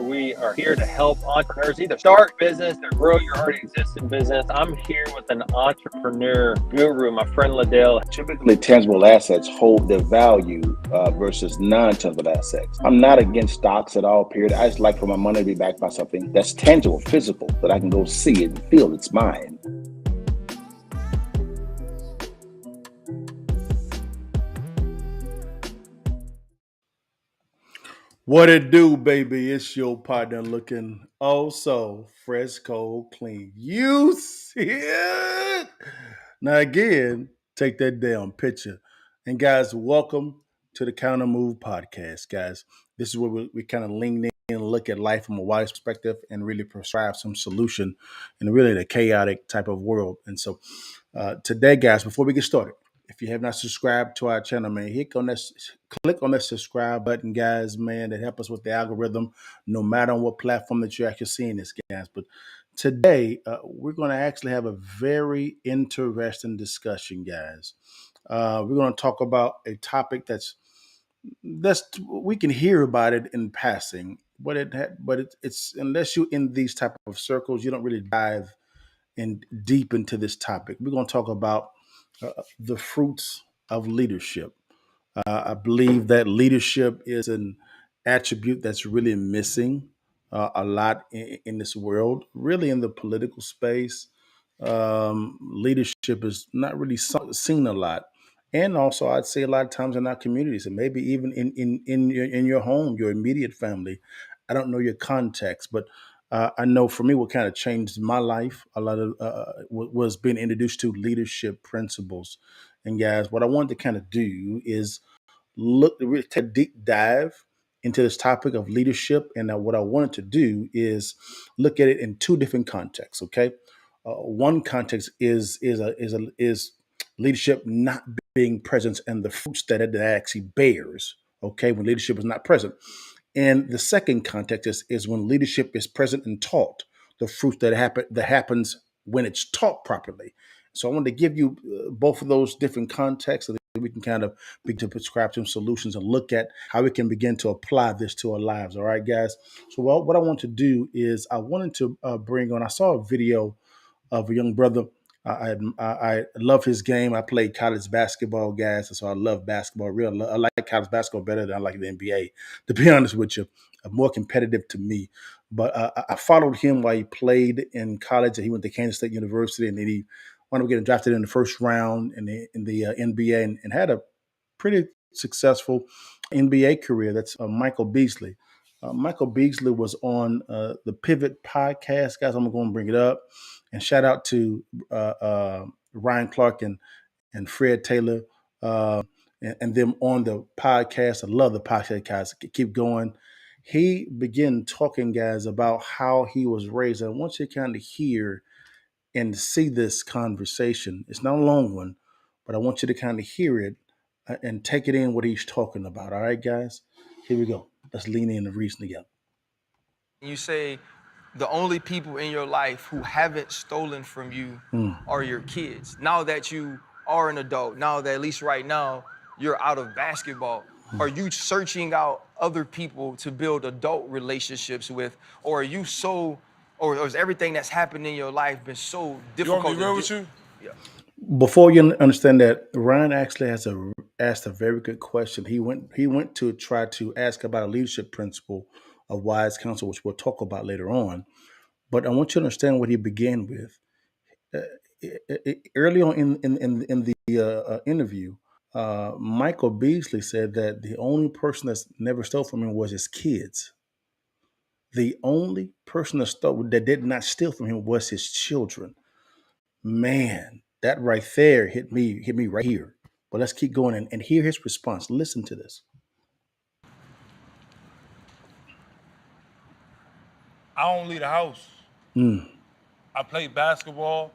we are here to help entrepreneurs either start business or grow your already existing business. I'm here with an entrepreneur guru, my friend Liddell. Typically, tangible assets hold their value versus non-tangible assets. I'm not against stocks at all, period. I just like for my money to be backed by something that's tangible, physical, that I can go see it and feel it's mine. What it do, baby? It's your partner looking oh so fresh, cold, clean. You see it? Now again, take that damn picture. And guys, welcome to the Countermove podcast, guys. This is where we kind of lean in and look at life from a wide perspective and really prescribe some solution in really the chaotic type of world. And so today, guys, before we get started, if you have not subscribed to our channel, man, click on that subscribe button, guys, man, that help us with the algorithm, no matter on what platform that you're actually seeing this, guys. But today, we're going to actually have a very interesting discussion, guys. We're going to talk about a topic that's we can hear about it in passing, but it's unless you're in these type of circles, you don't really dive in deep into this topic. We're going to talk about the fruits of leadership. I believe that leadership is an attribute that's really missing a lot in this world, really in the political space. Leadership is not really seen a lot. And also, I'd say a lot of times in our communities, and maybe even in your home, your immediate family. I don't know your context, but I know for me, what kind of changed my life a lot of was being introduced to leadership principles. And guys, what I wanted to kind of do is really take a deep dive into this topic of leadership. And what I wanted to do is look at it in two different contexts. Okay, one context is leadership not being present and the fruits that it actually bears. Okay, when leadership is not present. And the second context is when leadership is present and taught, the fruit that happens when it's taught properly. So I wanted to give you both of those different contexts so that we can kind of begin to prescribe some solutions and look at how we can begin to apply this to our lives. All right, guys. So what I want to do is I wanted to bring on. I saw a video of a young brother. I love his game. I played college basketball, guys, and so I love basketball. I like college basketball better than I like the NBA. To be honest with you, more competitive to me. But I followed him while he played in college. He went to Kansas State University, and then he wound up getting drafted in the first round in the NBA, and had a pretty successful NBA career. That's Michael Beasley. Michael Beasley was on the Pivot podcast, guys. I'm going to bring it up. And shout out to Ryan Clark and Fred Taylor and them on the podcast. I love the podcast, guys. Keep going. He began talking, guys, about how he was raised. And I want you to kind of hear and see this conversation. It's not a long one, but I want you to kind of hear it and take it in what he's talking about. All right, guys? Here we go. Let's lean in and reason together. You say the only people in your life who haven't stolen from you are your kids. Now that you are an adult, now that at least right now you're out of basketball, are you searching out other people to build adult relationships with, or are you or is everything that's happened in your life been so difficult? You want me real with you? Yeah. Before you understand that, Ryan actually asked a very good question. He went to try to ask about a leadership principle of wise counsel, which we'll talk about later on. But I want you to understand what he began with. Early on in the interview, Michael Beasley said that the only person that's never stole from him was his kids. The only person that did not steal from him was his children. Man, that right there hit me right here. But let's keep going and hear his response. Listen to this. I don't leave the house. Mm, I play basketball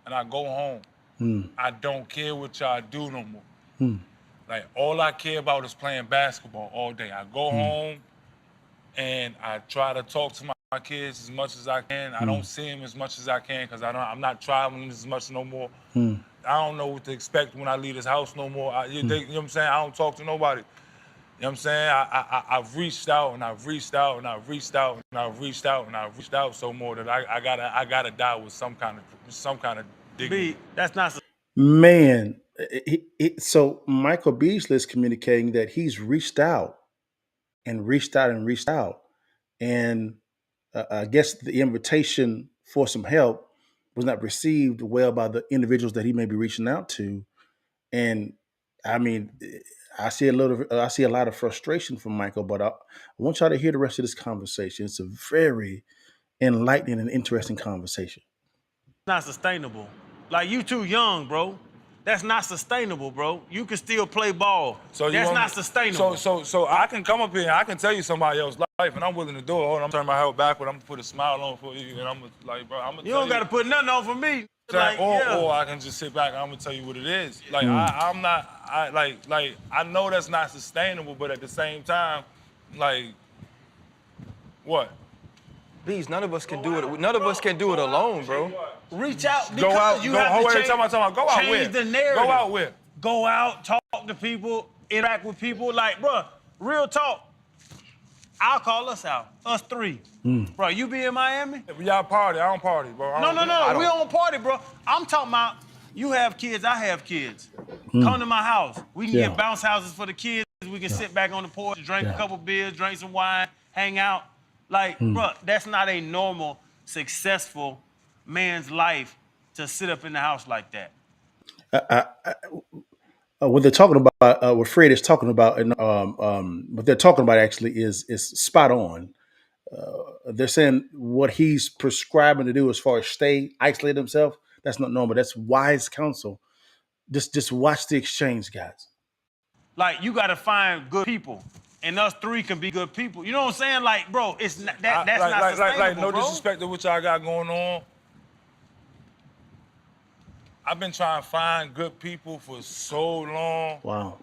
and I go home. mm, I don't care what y'all do no more. mm, Like, all I care about is playing basketball all day. I go home and I try to talk to my kids as much as I can. I don't see them as much as I can because I'm not traveling as much no more. I don't know what to expect when I leave this house no more. You know what I'm saying? I don't talk to nobody. know what I'm saying? I've reached out and I've reached out and I've reached out and I've reached out and I've reached out so more that I gotta die with some kind of dignity. B, that's not. Man, so Michael Beasley is communicating that he's reached out and reached out and reached out. And I guess the invitation for some help was not received well by the individuals that he may be reaching out to. And I mean, I see a lot of frustration from Michael, but I want y'all to hear the rest of this conversation. It's a very enlightening and interesting conversation. Not sustainable. Like, you too young, bro. That's not sustainable, bro. You can still play ball. So that's not sustainable. So I can come up here and I can tell you somebody else's life, and I'm willing to do it. Hold on, I'm turning my head backward. I'm gonna put a smile on for you, and I'm gonna, like, bro, I'm gonna. You don't gotta put nothing on for me. Like, or I can just sit back and I'm gonna tell you what it is. Like, I'm not. I know that's not sustainable, but at the same time, like, what? Bees, none of us can do it. None of us can do it alone, bro. Reach out. Go out. You Go, have to change, change, go out where? the narrative. Go out where? Go out, talk to people, interact with people. Like, bro, real talk. I'll call us out. Us three. Bro, you be in Miami? Y'all party. I don't party, bro. No. We don't party, bro. I'm talking about you have kids, I have kids. Come to my house. We can get bounce houses for the kids. We can sit back on the porch, drink a couple beers, drink some wine, hang out. Like, bro, that's not a normal, successful man's life to sit up in the house like that. What they're talking about, what Fred is talking about, and what they're talking about actually is spot on. They're saying what he's prescribing to do as far as stay, isolate himself. That's not normal. That's wise counsel. Just watch the exchange, guys. Like, you got to find good people, and us three can be good people. You know what I'm saying? Like, bro, it's not, that's not sustainable, like, no bro. disrespect to what y'all got going on. I've been trying to find good people for so long. Wow.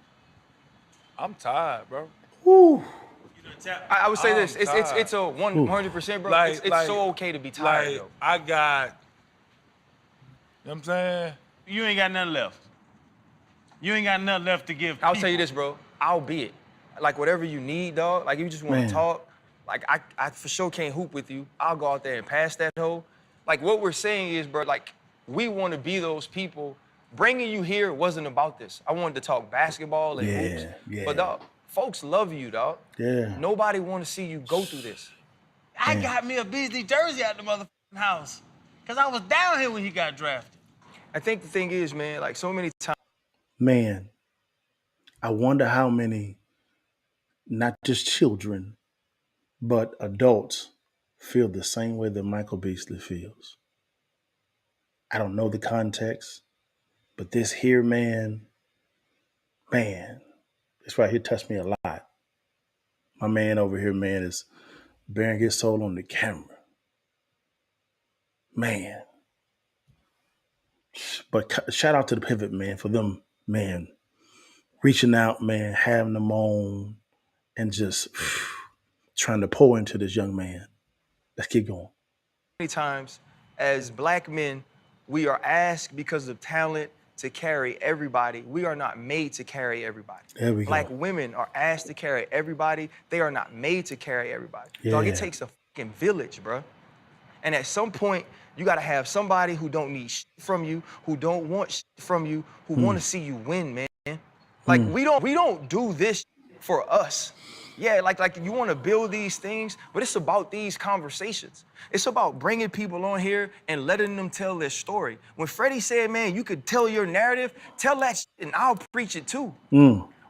I'm tired, bro. Woo. I would say this. It's a 100%, bro. It's so okay to be tired, like, though. I got, you know what I'm saying? You ain't got nothing left. You ain't got nothing left to give people. I'll tell you this, bro. I'll be it. Like, whatever you need, dog. Like, you just want to talk. Like, I for sure can't hoop with you. I'll go out there and pass that hoe. Like, what we're saying is, bro, like, we want to be those people. Bringing you here wasn't about this. I wanted to talk basketball and hoops. Yeah. But, dog, folks love you, dog. Yeah. Nobody want to see you go through this. I got me a Beasley jersey out the motherfucking house. Because I was down here when he got drafted. I think the thing is, man, like, so many times. Man, I wonder how many, not just children, but adults feel the same way that Michael Beasley feels. I don't know the context, but this here man, this right here touched me a lot. My man over here, man, is bearing his soul on the camera. Man. But shout out to the Pivot, man, for them, man, reaching out, man, having them on, and just trying to pour into this young man. Let's keep going. Many times, as black men, we are asked because of talent to carry everybody. We are not made to carry everybody. There we Black go. women are asked to carry everybody. They are not made to carry everybody. Yeah. Dog, it takes a fucking village, bro. And at some point, you gotta have somebody who don't need shit from you, who don't want shit from you, who want to see you win, man. Like, we don't do this for us. Yeah, like you want to build these things, but it's about these conversations. It's about bringing people on here and letting them tell their story. When Freddie said, man, you could tell your narrative, tell that shit and I'll preach it too.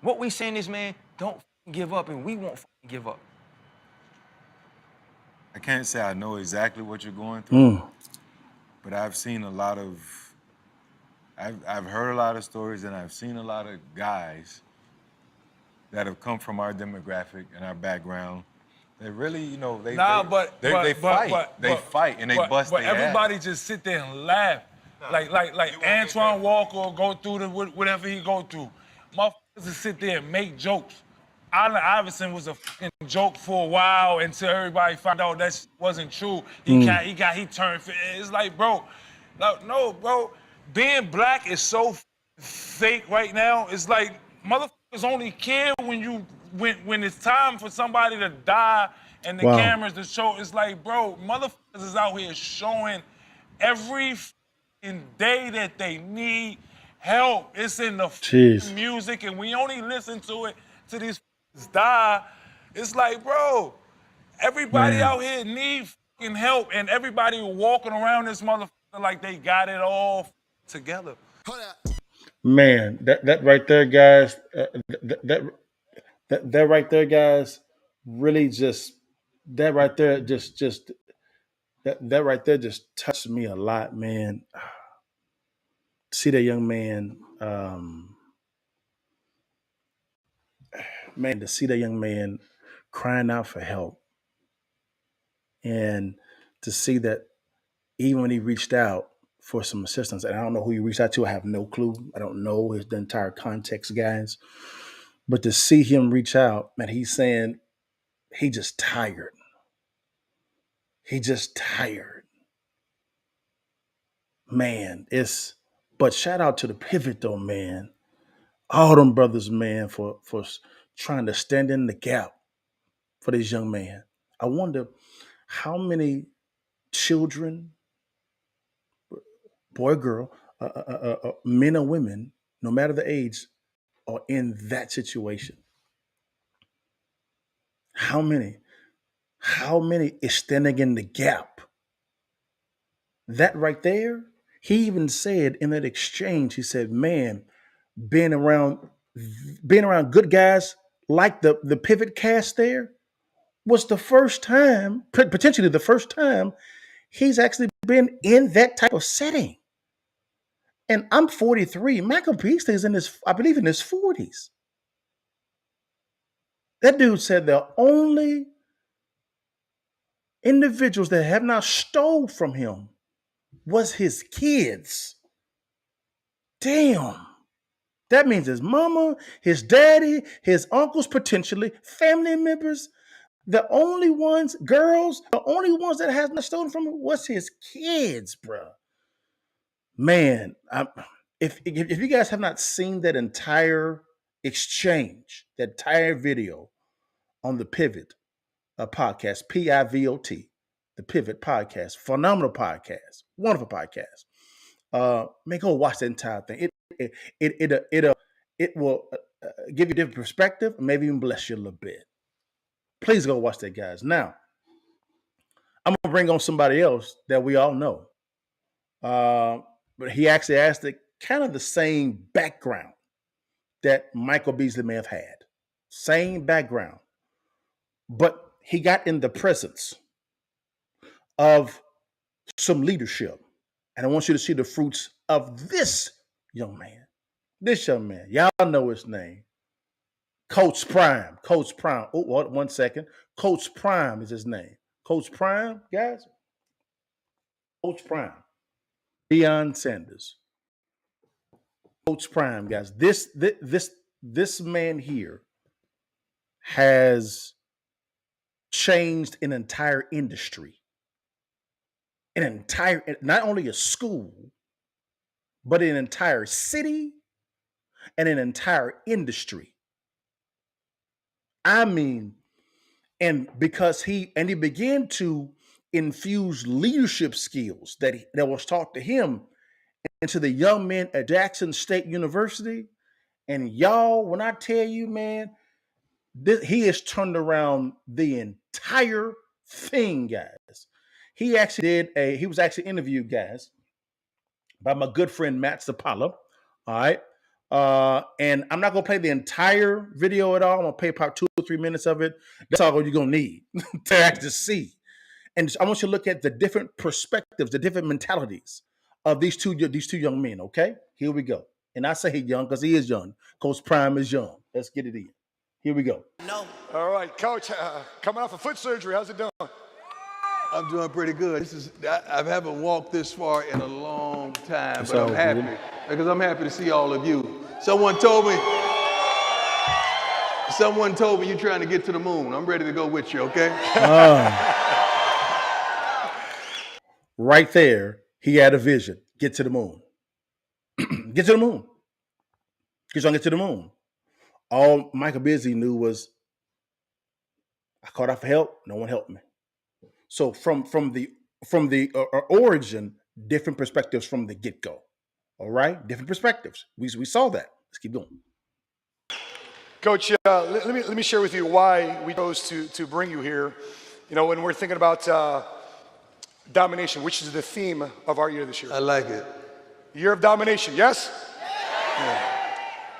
What we saying is, man, don't give up, and we won't give up. I can't say I know exactly what you're going through, but I've seen a lot of, I've heard a lot of stories, and I've seen a lot of guys that have come from our demographic and our background. They really, you know, they fight. They fight and they bust their ass. But everybody just sit there and laugh. Like Antoine Walker go through whatever he go through. Motherfuckers just sit there and make jokes. Allen Iverson was a fucking joke for a while until everybody found out that wasn't true. He turned. It's like, bro, no, bro. Being black is so fake right now. It's like motherfuckers only care when you when it's time for somebody to die and the Wow. cameras to show, it's like, bro, motherfuckers is out here showing every fucking day that they need help. It's in the Jeez. music, and we only listen to it till these die. It's like, bro, everybody Man. out here need fucking help, and everybody walking around this motherfucker like they got it all together. Man, that right there, guys. That right there, guys. Really, just that right there, just that right there, just touched me a lot, man. See that young man, man. To see that young man crying out for help, and to see that even when he reached out for some assistance, and I don't know who he reached out to. I have no clue. I don't know the entire context, guys. But to see him reach out, man, he's saying he just tired. He just tired. Man, but shout out to the pivot though, man. All them brothers, man, for trying to stand in the gap for this young man. I wonder how many children, boy, girl, men or women, no matter the age, are in that situation. How many? How many is standing in the gap? That right there, he even said in that exchange, he said, man, being around being around good guys like the pivot cast there was the first time, potentially the first time he's actually been in that type of setting. And I'm 43. Michael Beasley is in his, I believe, in his 40s. That dude said the only individuals that have not stole from him was his kids. Damn. That means his mama, his daddy, his uncles, potentially, family members. The only ones, girls, the only ones that has not stolen from him was his kids, bro. Man, if you guys have not seen that entire exchange, that entire video on the Pivot podcast, PIVOT, the Pivot podcast, phenomenal podcast, wonderful podcast. Man, go watch the entire thing. It will give you a different perspective, maybe even bless you a little bit. Please go watch that, guys. Now, I'm gonna bring on somebody else that we all know, but he actually has kind of the same background that Michael Beasley may have had, same background, but he got in the presence of some leadership, and I want you to see the fruits of this young man. This young man, y'all know his name. Coach Prime. Coach Prime. Oh, 1 second. Coach Prime is his name. Coach Prime, guys. Coach Prime. Deion Sanders. Coach Prime, guys. This man here has changed an entire industry. Not only a school, but an entire city and an entire industry. I mean, and because he began to infuse leadership skills that was taught to him into the young men at Jackson State University. And y'all, when I tell you, man, he has turned around the entire thing, guys. He was actually interviewed, guys, by my good friend Matt Zapala. All right. And I'm not gonna play the entire video at all. I'm gonna play about 2 or 3 minutes of it. That's all you're gonna need to actually see. And I want you to look at the different perspectives, the different mentalities of these two young men. Okay, here we go. And I say he's young because he is young. Coach Prime is young. Let's get it in. Here we go. No. All right, Coach. Coming off of foot surgery, how's it doing? I'm doing pretty good. I haven't walked this far in a long time, It's but all I'm happy good. because I'm happy to see all of you. Someone told me you're trying to get to the moon. I'm ready to go with you, okay? Right there, he had a vision. Get to the moon. Get to the moon. He's trying to get to the moon. All Michael Beasley knew was I called out for help. No one helped me. So from the origin, different perspectives from the get go. All right, different perspectives. We saw that. Let's keep going. Coach, let me share with you why we chose to bring you here. You know, when we're thinking about domination, which is the theme of our year this year. I like it. Year of domination, yes? Yeah.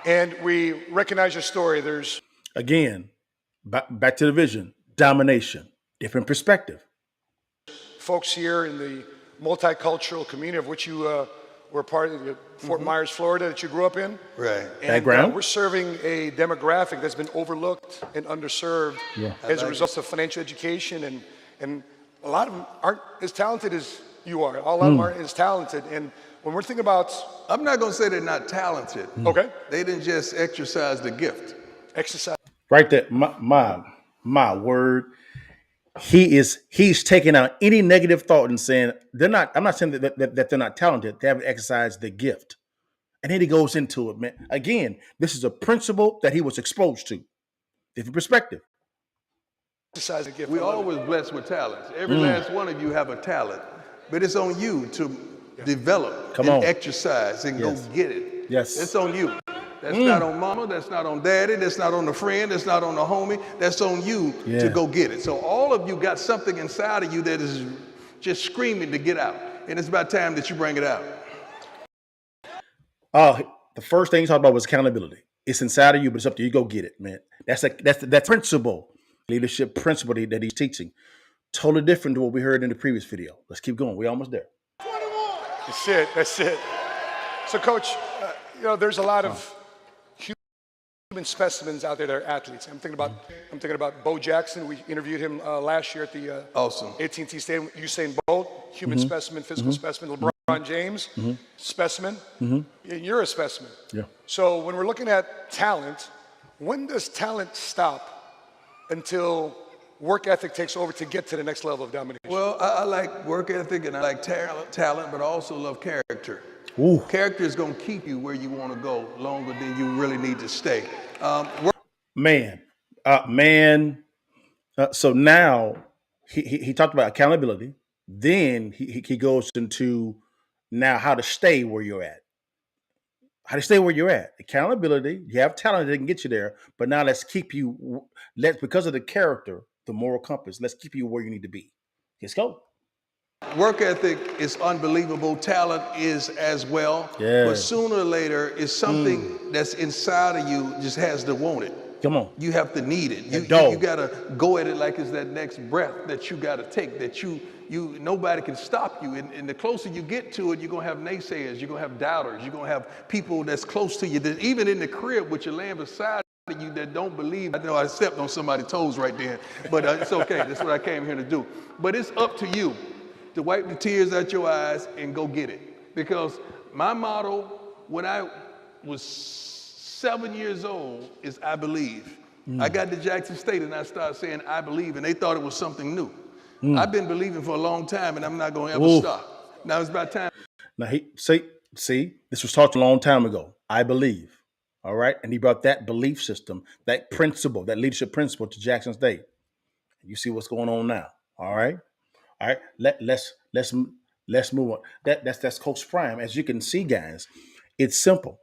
And we recognize your story. There's again back to the vision, domination, different perspective. Folks here in the multicultural community of which you were part of, Fort Myers, Florida, that you grew up in. Right. And Background. we're serving a demographic that's been overlooked and underserved as a result of financial education, and a lot of them aren't as talented as you are. A lot of them aren't as talented. And when we're thinking about, I'm not going to say they're not talented. Okay. They didn't just exercise the gift. Exercise. Right there, my word. He's taking out any negative thought and saying they're not. I'm not saying that they're not talented. They haven't exercised the gift, and then he goes into it, man. Again, this is a principle that he was exposed to. Different perspective. Exercise the gift. We're always blessed with talents. Every last one of you have a talent, but it's on you to develop and exercise and go get it. Yes, it's on you. That's not on mama, that's not on daddy, that's not on the friend, that's not on the homie, that's on you to go get it. So all of you got something inside of you that is just screaming to get out. And it's about time that you bring it out. The first thing you talked about was accountability. It's inside of you, but it's up to you. Go get it, man. That's principle, leadership principle that he's teaching. Totally different to what we heard in the previous video. Let's keep going. We're almost there. That's it. So, Coach, you know, there's a lot of human specimens out there that are athletes. I'm thinking about Bo Jackson. We interviewed him last year at the awesome AT&T Stadium. Usain Bolt, human specimen, physical specimen. LeBron James, specimen. You're a specimen. Yeah. So when we're looking at talent, when does talent stop until work ethic takes over to get to the next level of domination? Well, I like work ethic and I like talent, but I also love character. Ooh. Character is going to keep you where you want to go longer than you really need to stay. So now he talked about accountability. Then he goes into now how to stay where you're at. How to stay where you're at. Accountability. You have talent that can get you there, but now let's keep you. Because of the character, the moral compass. Let's keep you where you need to be. Let's go. Work ethic is unbelievable. Talent is as well. Yeah. But sooner or later, it's something that's inside of you just has to want it. Come on. You have to need it. You got to go at it like it's that next breath that you got to take, that nobody can stop you. And the closer you get to it, you're going to have naysayers. You're going to have doubters. You're going to have people that's close to you, that even in the crib with your laying beside you that don't believe. I know I stepped on somebody's toes right there, but it's okay. That's what I came here to do. But it's up to you to wipe the tears out your eyes and go get it. Because my motto when I was 7 years old is I believe. I got to Jackson State and I started saying I believe, and they thought it was something new. I've been believing for a long time and I'm not going to ever stop. Now it's about time. Now see, this was taught a long time ago. I believe. All right. And he brought that belief system, that principle, that leadership principle to Jackson State. You see what's going on now. All right. All right. Let's move on. That's Coach Prime. As you can see, guys, it's simple.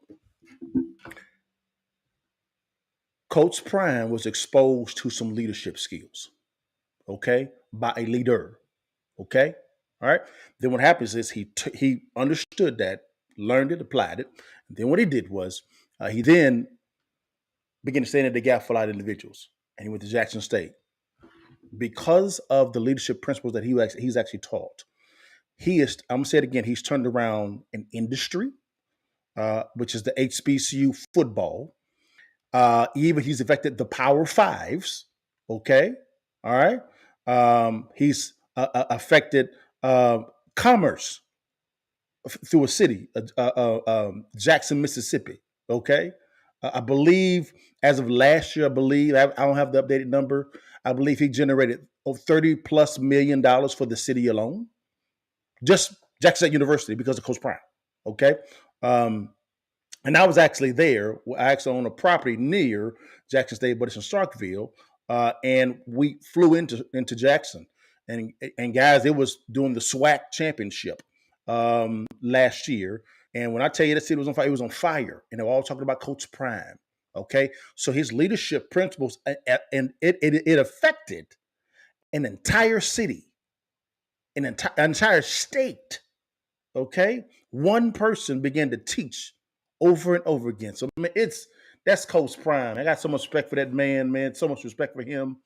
Coach Prime was exposed to some leadership skills, okay, by a leader, okay? All right. Then what happens is he understood that, learned it, applied it. And then what he did was he then began to stand in the gap for a lot of individuals. And he went to Jackson State. Because of the leadership principles that he's actually taught, I'm going to say it again, he's turned around an industry, which is the HBCU football. Even he's affected the Power Fives. Okay. All right. He's affected commerce through a city, Jackson, Mississippi. Okay. I believe as of last year, I don't have the updated number. I believe he generated over $30+ million for the city alone. Just Jackson State University because of Coach Prime. Okay. And I was actually there. I actually own a property near Jackson State, but it's in Starkville. and we flew into Jackson, and guys, it was during the SWAC championship last year. And when I tell you the city was on fire, it was on fire, and they were all talking about Coach Prime. Okay, so his leadership principles, and it affected an entire city, an entire state. Okay, one person began to teach over and over again. So I mean, that's Coach Prime. I got so much respect for that man. So much respect for him.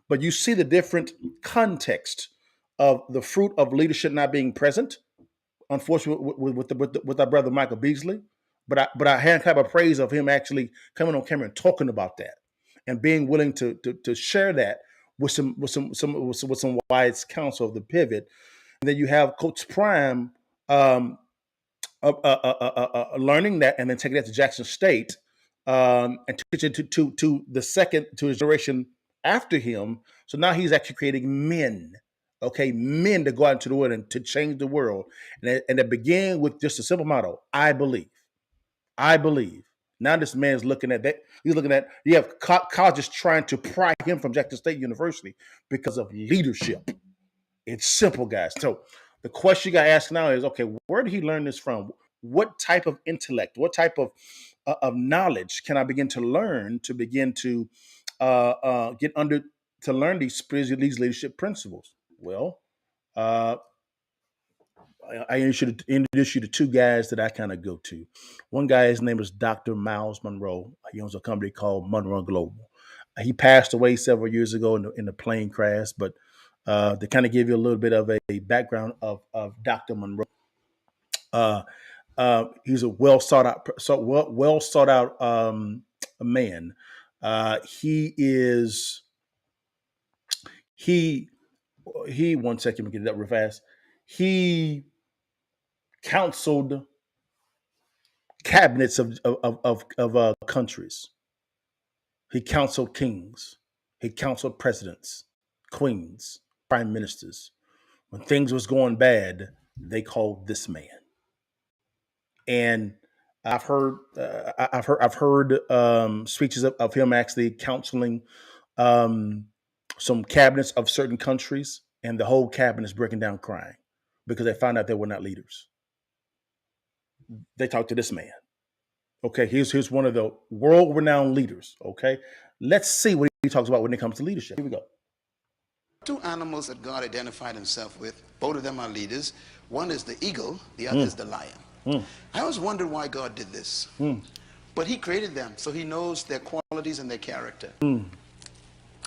But you see the different context of the fruit of leadership not being present. Unfortunately, with our brother Michael Beasley, but I hand clap of praise of him actually coming on camera and talking about that and being willing to share that with some wise counsel of the pivot. And then you have Coach Prime um, learning that and then taking that to Jackson State and teaching to the second to his generation after him. So now he's actually creating men, okay, men to go out into the world and to change the world. And it began with just a simple motto: I believe. I believe. Now this man's looking at that. He's looking at you have colleges trying to pry him from Jackson State University because of leadership. It's simple, guys. So the question you got to ask now is, okay, where did he learn this from? What type of intellect, what type of knowledge can I begin to learn to begin to get under to learn these leadership principles? Well, uh, I introduce you to two guys that I kind of go to. One guy, his name is Dr. Miles Monroe. He owns a company called Monroe Global. He passed away several years ago in the plane crash, but to kind of give you a little bit of a background of Dr. Monroe, uh, he's a well sought out man. He is he he. One second, let me get it up real fast. He counseled cabinets of countries. He counseled kings. He counseled presidents, queens, prime ministers. When things was going bad, they called this man. And I've heard speeches of him actually counseling um, some cabinets of certain countries, and the whole cabinet is breaking down crying because they found out they were not leaders. They talked to this man. Okay, here's one of the world-renowned leaders. Okay, let's see what he talks about when it comes to leadership. Here we go. Two animals that God identified himself with, both of them are leaders. One is the eagle, the other is the lion. I always wondered why God did this. But he created them, so he knows their qualities and their character.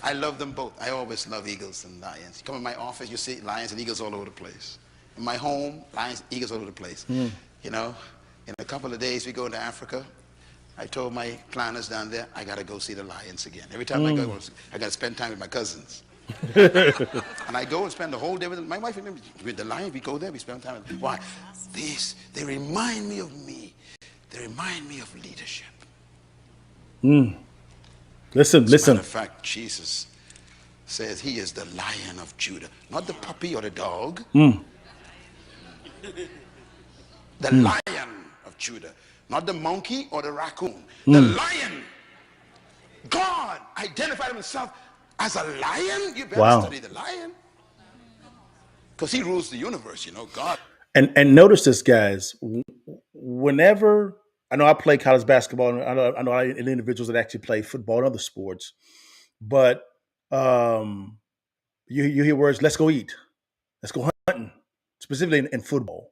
I love them both. I always love eagles and lions. You come in my office, you see lions and eagles all over the place. In my home, lions, eagles all over the place. You know, in a couple of days we go into Africa. I told my planners down there, I gotta go see the lions again. Every time I go, I gotta spend time with my cousins. And I go and spend the whole day with them. My wife, with the lion, we go there, we spend time with them. Why? They remind me of me. They remind me of leadership. Listen. As a matter of fact, Jesus says he is the Lion of Judah. Not the puppy or the dog. The Lion of Judah. Not the monkey or the raccoon. The lion. God identified himself as a lion. You better study the lion. Because he rules the universe, you know, God. And notice this, guys. Whenever I know I play college basketball, and I know individuals that actually play football and other sports, but you hear words, let's go eat, let's go hunting, specifically in football.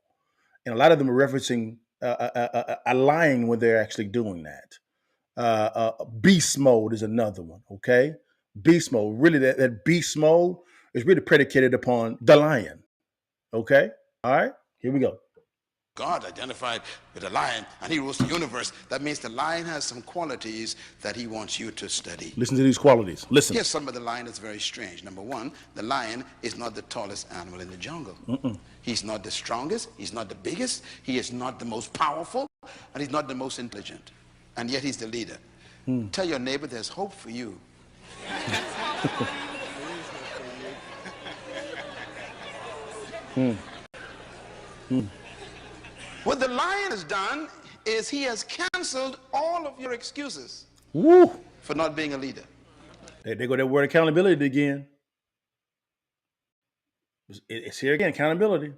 And a lot of them are referencing a lion when they're actually doing that. Beast mode is another one, okay? Beast mode, really that beast mode is really predicated upon the lion, okay? All right, here we go. God identified with a lion and he rules the universe. That means the lion has some qualities that he wants you to study. Listen to these qualities. Listen. Here's some of the lion that's very strange. Number one, the lion is not the tallest animal in the jungle. He's not the strongest. He's not the biggest. He is not the most powerful. And he's not the most intelligent. And yet he's the leader. Tell your neighbor there's hope for you. What the lion has done is he has canceled all of your excuses for not being a leader. They go that word accountability again. It's here again, accountability.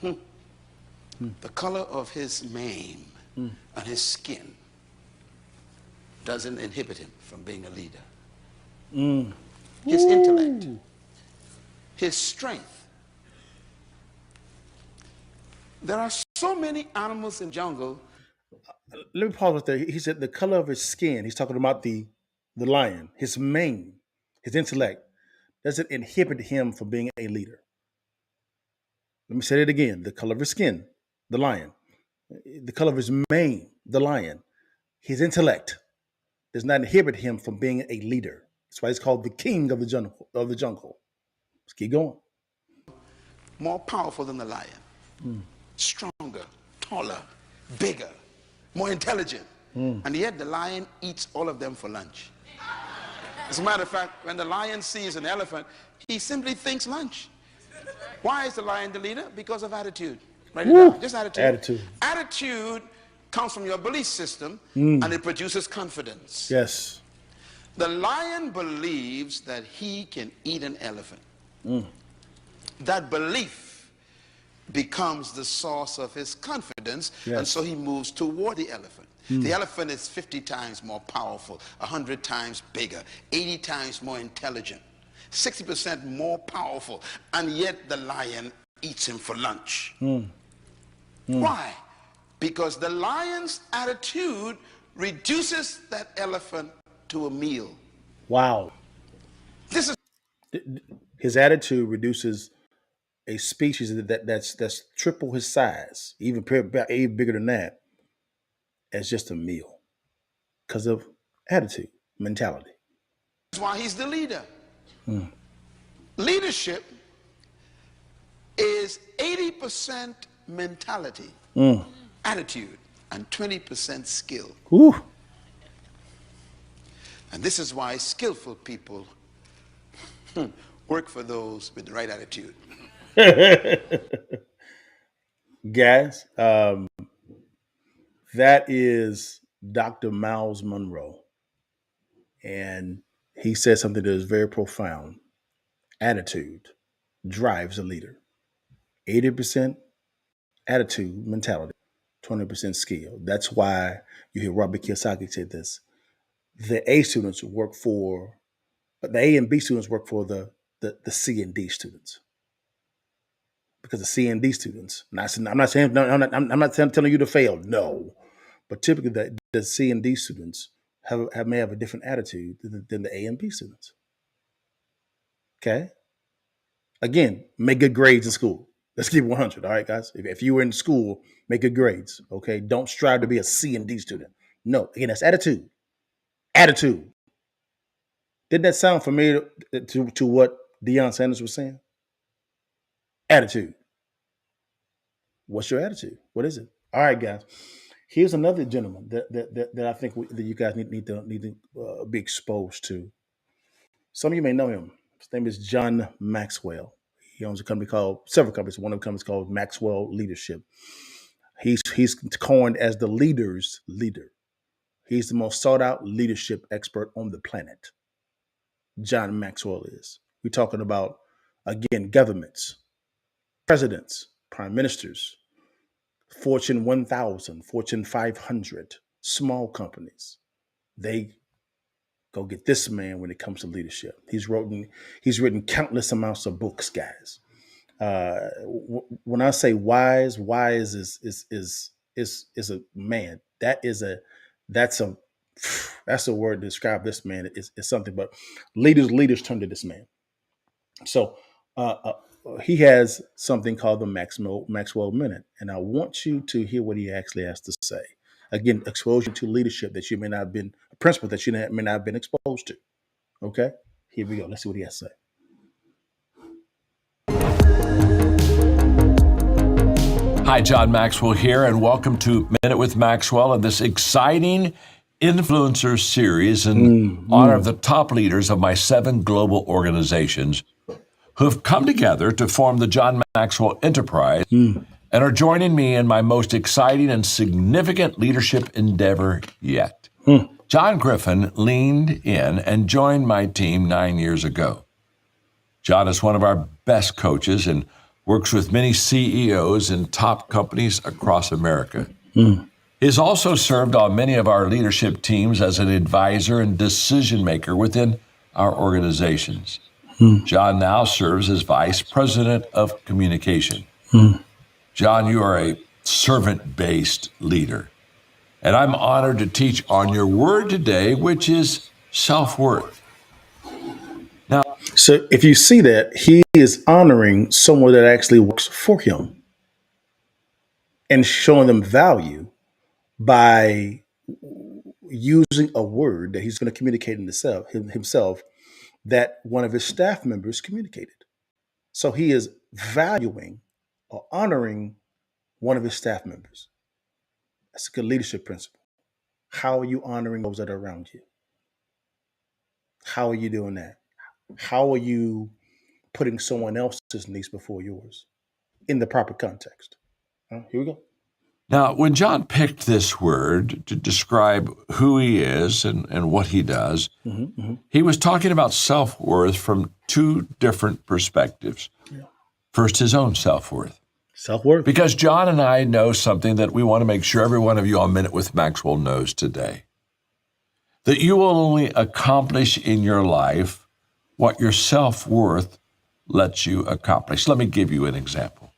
The color of his mane and his skin doesn't inhibit him from being a leader. His intellect, his strength. There are so many animals in the jungle. Let me pause right there. He said the color of his skin. He's talking about the lion, his mane, his intellect doesn't inhibit him from being a leader. Let me say it again. The color of his skin, the lion. The color of his mane, the lion. His intellect does not inhibit him from being a leader. That's why he's called the king of the jungle. Let's keep going. More powerful than the lion. Stronger, taller, bigger, more intelligent. And yet the lion eats all of them for lunch. As a matter of fact, when the lion sees an elephant, he simply thinks lunch. Why is the lion the leader? Because of attitude. Write it down. Just attitude. Attitude comes from your belief system, and it produces confidence. Yes. The lion believes that he can eat an elephant. That belief becomes the source of his confidence, and so he moves toward the elephant. The elephant is 50 times more powerful, 100 times bigger, 80 times more intelligent, 60% more powerful, and yet the lion eats him for lunch. Why? Because the lion's attitude reduces that elephant to a meal. Wow. This is his attitude reduces a species that's triple his size, even bigger than that, as just a meal because of attitude, mentality. That's why he's the leader. Leadership is 80% mentality, attitude, and 20% skill. And this is why skillful people work for those with the right attitude. Guys, that is Dr. Miles Monroe. And he said something that is very profound. Attitude drives a leader. 80% attitude, mentality, 20% skill. That's why you hear Robert Kiyosaki say this. The A students work for, the A and B students work for the C and D students. Because the C and D students, I'm not telling you to fail, no. But typically the C and D students may have a different attitude than the A and B students. Okay? Again, make good grades in school. Let's keep 100, all right, guys? If you were in school, make good grades, okay? Don't strive to be a C and D student. No, again, that's attitude. Attitude. Didn't that sound familiar to what Deion Sanders was saying? Attitude. What's your attitude? What is it? All right, guys. Here's another gentleman that I think that you guys need to be exposed to. Some of you may know him. His name is John Maxwell. He owns several companies. One of the companies called Maxwell Leadership. He's coined as the leader's leader. He's the most sought out leadership expert on the planet. John Maxwell is. We're talking about, again, governments, presidents, prime ministers, Fortune 1000, Fortune 500, small companies. They go get this man when it comes to leadership. He's written countless amounts of books, guys. When I say wise is a man. That's a word to describe this man. Is something. But leaders turn to this man. So he has something called the Maxwell Minute, and I want you to hear what he actually has to say. Again, exposure to leadership that you may not have been, a principle that you may not have been exposed to. Okay, here we go. Let's see what he has to say. Hi, John Maxwell here, and welcome to Minute with Maxwell and this exciting influencer series in honor of the top leaders of my 7 global organizations who have come together to form the John Maxwell Enterprise and are joining me in my most exciting and significant leadership endeavor yet. John Griffin leaned in and joined my team 9 years ago. John is one of our best coaches and works with many CEOs in top companies across America. He's also served on many of our leadership teams as an advisor and decision maker within our organizations. John now serves as Vice President of Communication. John, you are a servant-based leader, and I'm honored to teach on your word today, which is self-worth. Now, So if you see that, he is honoring someone that actually works for him and showing them value by using a word that he's going to communicate himself that one of his staff members communicated. So he is valuing or honoring one of his staff members. That's a good leadership principle. How are you honoring those that are around you? How are you doing that? How are you putting someone else's needs before yours in the proper context? Here we go. Now, when John picked this word to describe who he is and what he does, he was talking about self-worth from two different perspectives. First, his own self-worth. Self-worth. Because John and I know something that we want to make sure every one of you on Minute with Maxwell knows today. That you will only accomplish in your life what your self-worth lets you accomplish. Let me give you an example.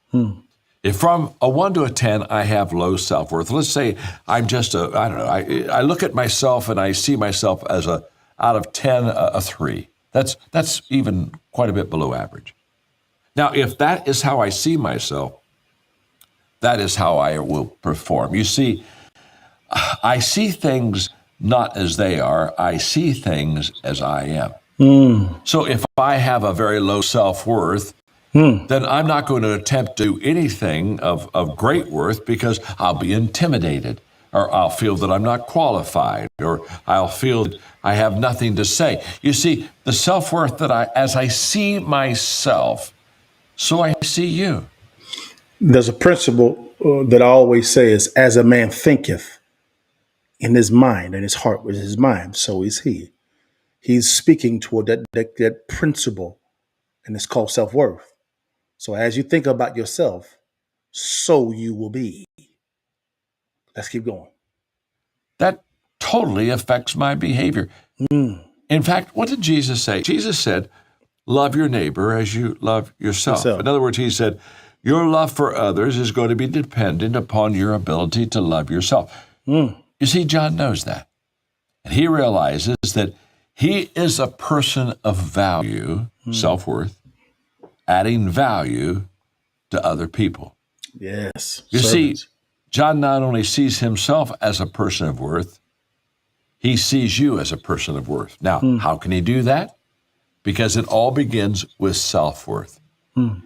If from a 1 to a 10, I have low self-worth, let's say I'm just I look at myself and I see myself as out of 10, a 3. That's even quite a bit below average. Now, if that is how I see myself, that is how I will perform. You see, I see things not as they are, I see things as I am. So if I have a very low self-worth, then I'm not going to attempt to do anything of great worth because I'll be intimidated, or I'll feel that I'm not qualified, or I'll feel that I have nothing to say. You see, the self-worth that as I see myself, so I see you. There's a principle that I always say is, as a man thinketh in his mind, and his heart with his mind, so is he. He's speaking toward that principle, and it's called self-worth. So as you think about yourself, so you will be. Let's keep going. That totally affects my behavior. In fact, what did Jesus say? Jesus said, love your neighbor as you love yourself. In other words, he said, your love for others is going to be dependent upon your ability to love yourself. You see, John knows that. And he realizes that he is a person of value, self-worth, adding value to other people. Yes. You see, John not only sees himself as a person of worth, he sees you as a person of worth. Now, how can he do that? Because it all begins with self-worth.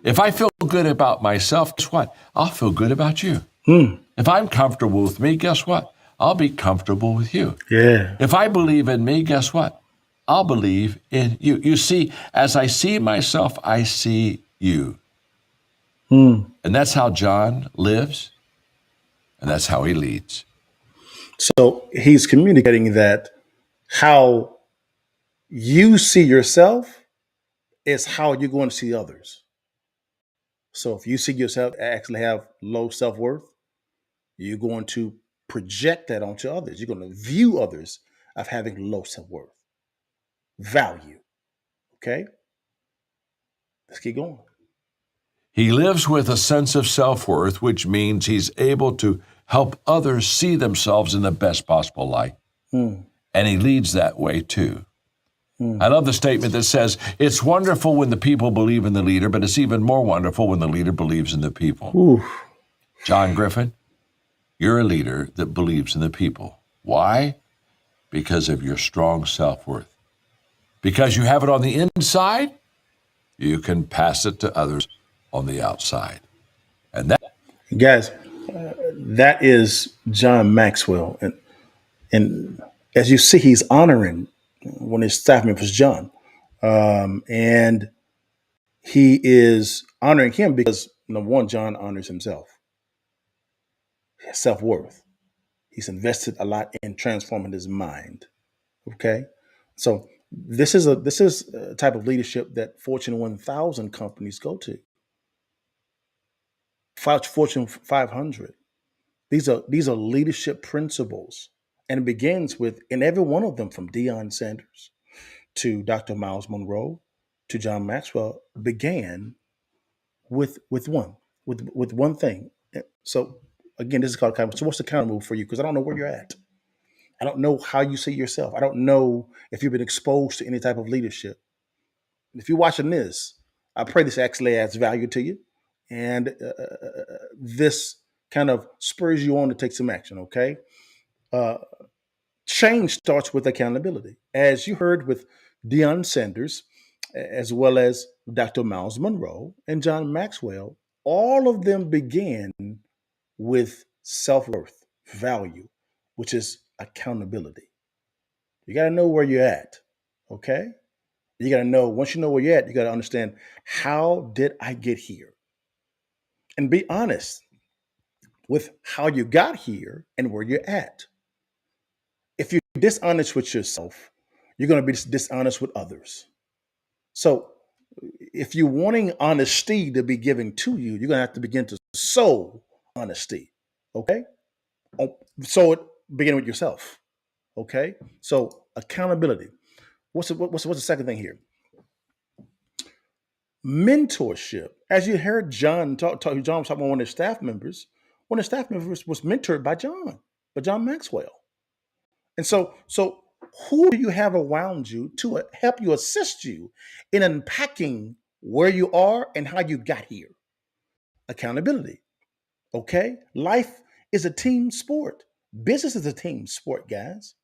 If I feel good about myself, guess what? I'll feel good about you. If I'm comfortable with me, guess what? I'll be comfortable with you. Yeah. If I believe in me, guess what? I'll believe in you. You see, as I see myself, I see you. And that's how John lives, and that's how he leads. So he's communicating that how you see yourself is how you're going to see others. So if you see yourself actually have low self-worth, you're going to project that onto others. You're going to view others of having low self-worth. Value. Okay? Let's keep going. He lives with a sense of self-worth, which means he's able to help others see themselves in the best possible light. And he leads that way too. I love the statement that says, it's wonderful when the people believe in the leader, but it's even more wonderful when the leader believes in the people. John Griffin, you're a leader that believes in the people. Why? Because of your strong self-worth. Because you have it on the inside, you can pass it to others on the outside. And that, guys, that is John Maxwell. And as you see, he's honoring one of his staff members, John. And he is honoring him because, number one, John honors himself. self-worth. He's invested a lot in transforming his mind. Okay. So this is a type of leadership that Fortune 1000 companies go to. Fortune 500. These are leadership principles. And it begins with, in every one of them, from Deion Sanders to Dr. Miles Monroe to John Maxwell, began with one thing. So again, this is called counter. So what's the counter move for you? Because I don't know where you're at. I don't know how you see yourself. I don't know if you've been exposed to any type of leadership. If you're watching this, I pray this actually adds value to you, and this kind of spurs you on to take some action. Okay. Uh, Change starts with accountability. As you heard with Deion Sanders, as well as Dr. Miles Monroe and John Maxwell, all of them began with self worth, value, which is accountability. You got to know where you're at. Okay. You got to know, once you know where you're at, you got to understand, how did I get here? And be honest with how you got here and where you're at. If you're dishonest with yourself, you're going to be dishonest with others. So if you're wanting honesty to be given to you, you're going to have to begin to sow honesty. Okay. So it begin with yourself. Okay. So accountability. What's the second thing here? Mentorship. As you heard John John was talking about one of his staff members. One of the staff members was mentored by John Maxwell. And so who do you have around you to help you, assist you in unpacking where you are and how you got here? Accountability. Okay? Life is a team sport. Business is a team sport, guys.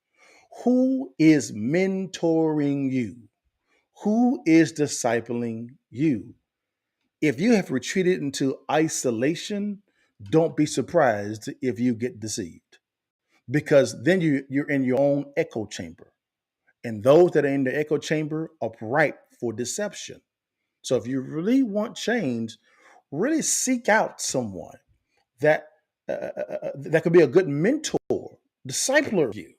Who is mentoring you? Who is discipling you? If you have retreated into isolation, don't be surprised if you get deceived, because then you're in your own echo chamber. And those that are in the echo chamber are ripe for deception. So if you really want change, really seek out someone that that could be a good mentor, discipler of you,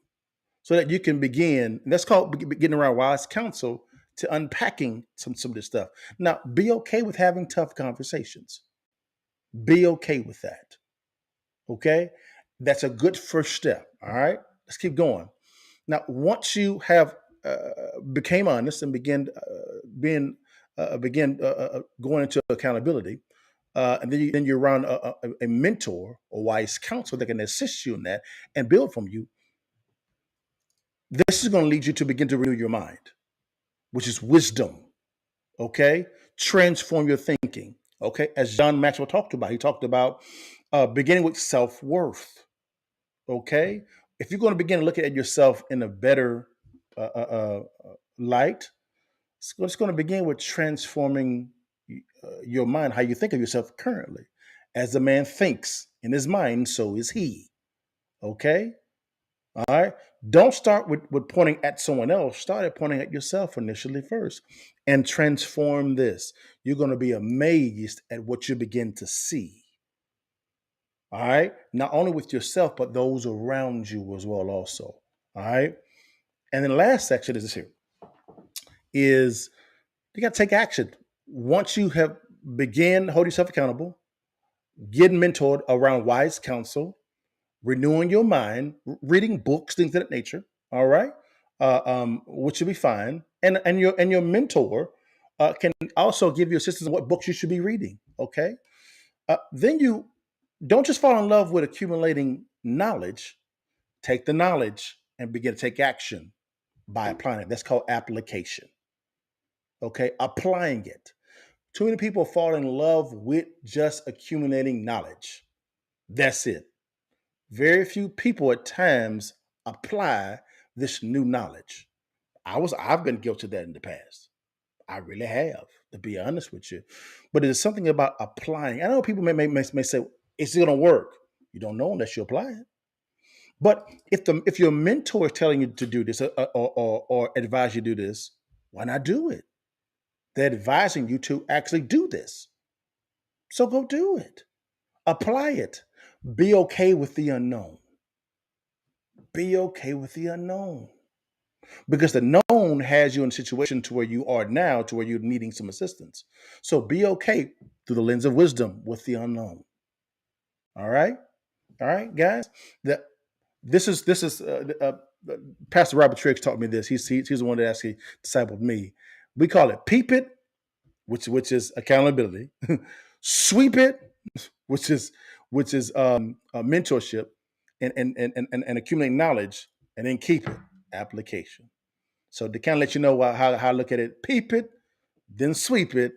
so that you can begin. And that's called getting around wise counsel, to unpacking some of this stuff. Now, be okay with having tough conversations. Be okay with that. Okay, that's a good first step. All right, let's keep going. Now, once you have became honest and begin going into accountability, and then you're around a mentor or wise counsel that can assist you in that and build from you. This is going to lead you to begin to renew your mind, which is wisdom. Okay, transform your thinking. Okay, as John Maxwell talked about, he talked about beginning with self worth. Okay, if you're going to begin looking at yourself in a better light, it's going to begin with transforming your mind, how you think of yourself currently. As a man thinks in his mind, so is he. Okay, all right. Don't start with pointing at someone else. Start at pointing at yourself initially first, and transform this. You're going to be amazed at what you begin to see. All right. Not only with yourself, but those around you as well also. All right. And then the last section is this here, is you got to take action. Once you have begin hold yourself accountable, getting mentored around wise counsel, renewing your mind, reading books, things of that nature. All right. Which will be fine. And your mentor can also give you assistance on what books you should be reading. Okay. Then you don't just fall in love with accumulating knowledge. Take the knowledge and begin to take action by applying it. That's called application. Okay, applying it. Too many people fall in love with just accumulating knowledge. That's it. Very few people at times apply this new knowledge. I've been guilty of that in the past. I really have, to be honest with you. But there's something about applying. I know people may say, "It's going to work." You don't know unless you apply it. But if your mentor is telling you to do this, or advise you to do this, why not do it? They're advising you to actually do this. So go do it. Apply it. Be okay with the unknown. Be okay with the unknown. Because the known has you in a situation to where you are now, to where you're needing some assistance. So be okay through the lens of wisdom with the unknown. All right, guys. This is Pastor Robert Triggs taught me this. He's the one that actually discipled me. We call it peep it, which is accountability. Sweep it, which is mentorship, and accumulate knowledge, and then keep it, application. So to kind of let you know how I look at it: peep it, then sweep it,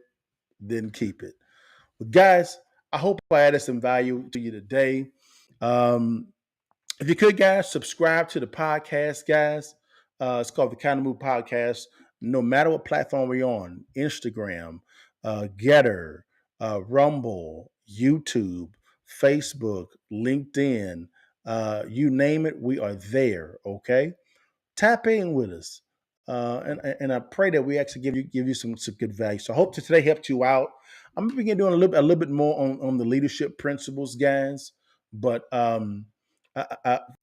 then keep it. But guys, I hope I added some value to you today. If you could, guys, subscribe to the podcast, guys. It's called the Countermove Podcast. No matter what platform we're on, Instagram, Getter, Rumble, YouTube, Facebook, LinkedIn, you name it, we are there. Okay, tap in with us, and I pray that we actually give you some good value. So I hope that today helped you out. I'm gonna begin doing a little bit more on the leadership principles, guys. But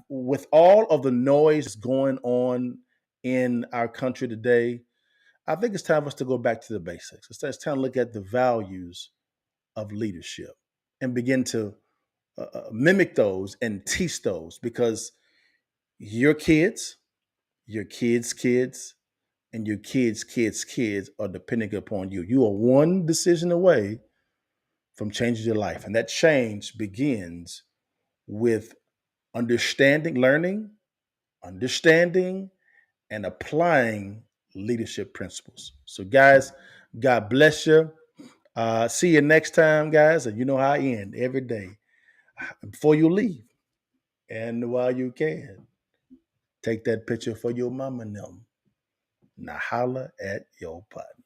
with all of the noise going on in our country today, I think it's time for us to go back to the basics. It's time to look at the values of leadership and begin to mimic those and teach those, because your kids, your kids' kids, and your kids' kids' kids are depending upon you. You are one decision away from changing your life. And that change begins with understanding, and applying leadership principles. So, guys, God bless you. See you next time, guys. And you know how I end every day. Before you leave, and while you can, take that picture for your mama and them. Now holla at your partner.